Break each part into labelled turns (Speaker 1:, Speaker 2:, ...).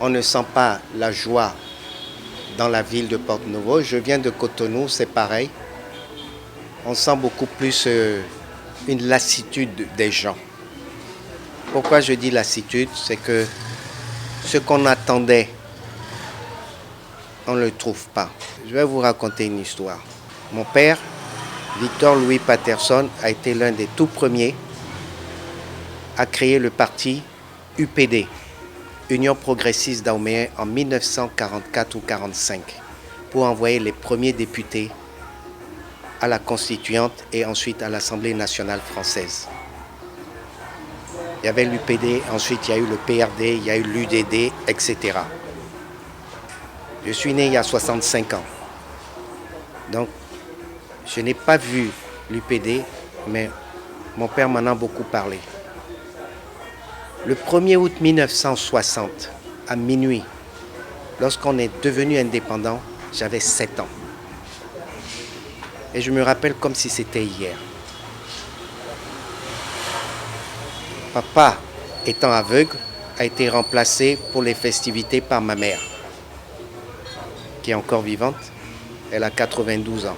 Speaker 1: on ne sent pas la joie dans la ville de Porto-Novo. Je viens de Cotonou, c'est pareil. On sent beaucoup plus une lassitude des gens. Pourquoi je dis lassitude? C'est que ce qu'on attendait, on ne le trouve pas. Je vais vous raconter une histoire. Mon père, Victor Louis Patterson, a été l'un des tout premiers à créer le parti UPD, Union progressiste Dahoméen, en 1944 ou 1945, pour envoyer les premiers députés à la Constituante et ensuite à l'Assemblée nationale française. Il y avait l'UPD, ensuite il y a eu le PRD, il y a eu l'UDD, etc. Je suis né il y a 65 ans. Donc, je n'ai pas vu l'UPD, mais mon père m'en a beaucoup parlé. Le 1er août 1960, à minuit, lorsqu'on est devenu indépendant, j'avais 7 ans. Et je me rappelle comme si c'était hier. Papa, étant aveugle, a été remplacé pour les festivités par ma mère, qui est encore vivante. Elle a 92 ans.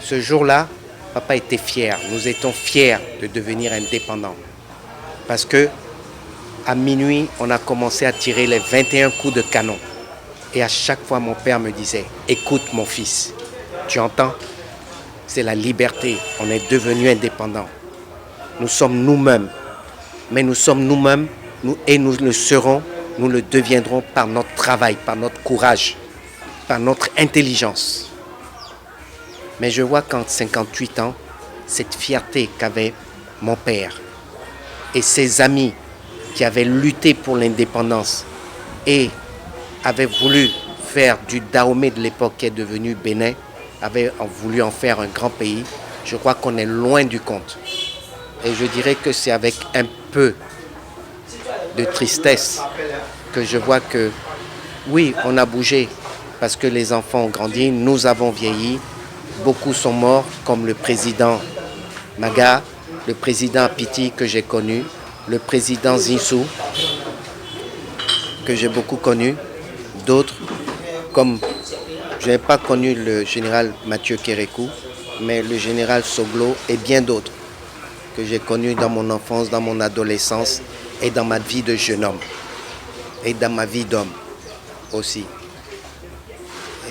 Speaker 1: Ce jour-là, papa était fier. Nous étions fiers de devenir indépendants. Parce que à minuit, on a commencé à tirer les 21 coups de canon. Et à chaque fois, mon père me disait, écoute mon fils, tu entends? C'est la liberté. On est devenu indépendants. Nous sommes nous-mêmes. Mais nous sommes nous-mêmes et nous le serons, nous le deviendrons par notre travail, par notre courage, par notre intelligence. Mais je vois qu'en 58 ans, cette fierté qu'avait mon père et ses amis qui avaient lutté pour l'indépendance et avaient voulu faire du Dahomey de l'époque qui est devenu Bénin, avaient voulu en faire un grand pays, je crois qu'on est loin du compte. Et je dirais que c'est avec un peu de tristesse que je vois que, oui, on a bougé parce que les enfants ont grandi, nous avons vieilli, beaucoup sont morts, comme le président Maga, le président Apiti que j'ai connu, le président Zinsou que j'ai beaucoup connu, d'autres comme, je n'ai pas connu le général Mathieu Kérékou, mais le général Soglo et bien d'autres que j'ai connus dans mon enfance, dans mon adolescence et dans ma vie de jeune homme et dans ma vie d'homme aussi.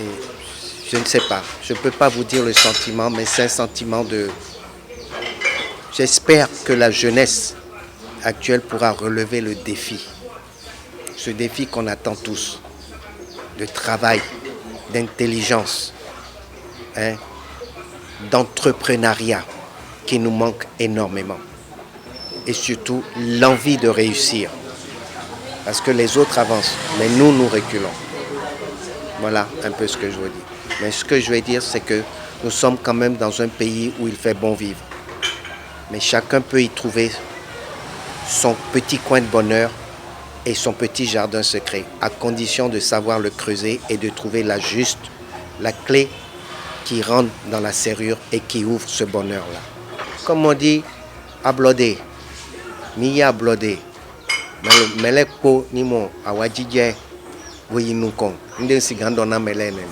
Speaker 1: Et je ne sais pas, je ne peux pas vous dire le sentiment, mais c'est un sentiment de... J'espère que la jeunesse actuelle pourra relever le défi. Ce défi qu'on attend tous, de travail, d'intelligence, d'entrepreneuriat qui nous manque énormément. Et surtout l'envie de réussir. Parce que les autres avancent, mais nous, nous reculons. Voilà un peu ce que je veux dire. Mais ce que je veux dire, c'est que nous sommes quand même dans un pays où il fait bon vivre. Mais chacun peut y trouver son petit coin de bonheur et son petit jardin secret, à condition de savoir le creuser et de trouver la clé qui rentre dans la serrure et qui ouvre ce bonheur-là. Comme on dit, ablodé, miya ablodé, melekpo nimo awadjidje voyinukon, nde sigandona melene.